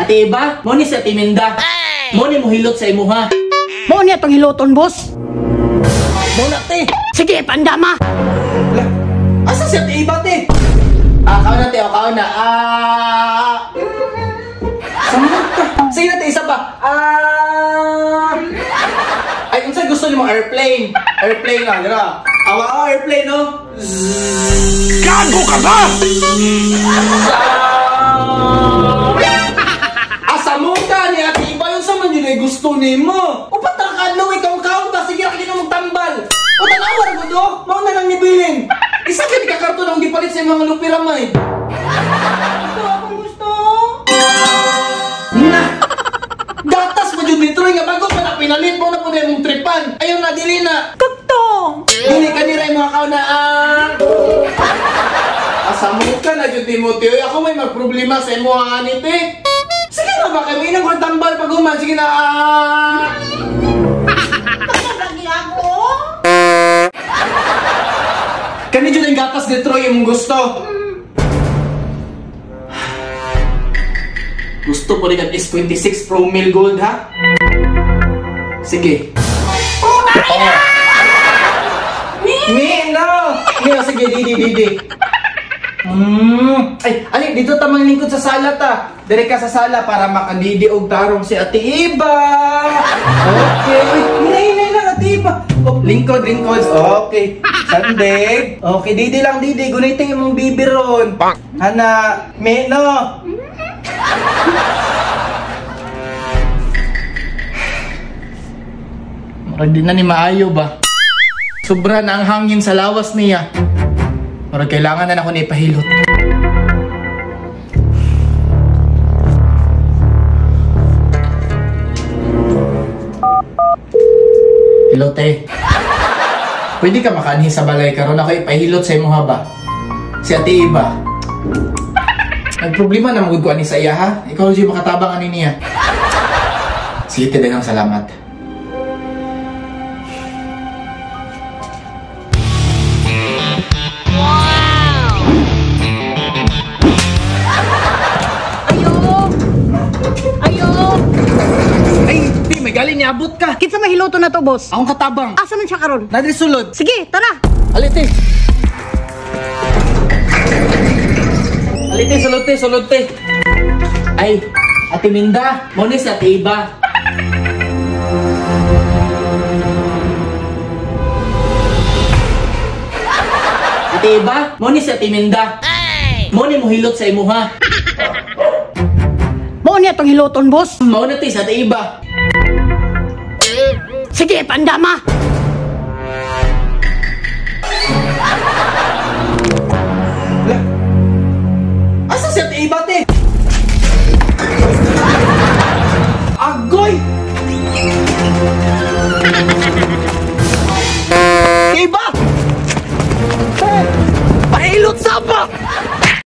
Ate Iba, mo ni si Ate Minda. Mo ni mo hilot sa imuha. Mo niya tong hiloton, boss. Mo na te. Sige, pandama. Asa si Ate Iba te? Kao na te, kao na. Samanot ka. Sige na te, isa pa. Ay, unsay gusto niyo mo? Airplane. Airplane nga, dira. Awa, airplane, no? Gago ka ba? Asa mo ka ni Ate Iba? Yung sa man yun ay gusto ni mo. O patakad no, ikaw kaon ba? Sige, akin na magtambal. O tanawar mo do? Mao na lang nibilin. Isa ka ni kakarton ang gipalit sa mga lupiramay. Ito akong gusto. Na! Gatas mo dyan dito nga bago pa na pinalit mo na po na yung tripan. Ayaw na, dili na. Kakto. Dili ka nila yung mga kaunaan. Asa mo ka na dyan, Timoteo. Ako may magproblema sa imo ang anit eh. Sige na ba kayo? Inang kong tambal pag uman. Sige na. Lagi ako. Kani dyan yung gatas ni Troy yung gusto. Gusto po rin ang S26 Pro Mil Gold, ha? Sige. Oh, no! Sige, Didi. Ay, ali, dito tamang lingkod sa sala ta. Dire ka sa sala para makadidi og tarong si Ate Iba. Okay. Hinay lang, Ate Iba. Oh, lingkod. Okay. Sandig. Okay, Didi lang, Didi. Gunitin yung mong bibiron. Hana, no. Marag din na ni maayo ba? Sobra na ang hangin sa lawas niya. Marag kailangan na ako na ipahilot. Hello, te. Pwede ka makaanhi sa balay karon ako ipahilot sa imo ba? Si Ate Iba. Nagproblema na magud ko ani sa iya ha. Ikaw di makatabang ani niya. Sige, te, daghang salamat. Galing niabot ka. Kitsa mahiloton na to, boss. Akong katabang. Asa man siya karon? Nadri sulod. Sige, tara. Alite. Sulod te. Ay, Ate Minda, mo ni si Ate Iba. Ate Iba, mo ni si Ate Minda. Mo ni mo hilot sa imuha. Mo niya tong hiloton, boss. Mo na te sa Ate Iba. Sige, pandama.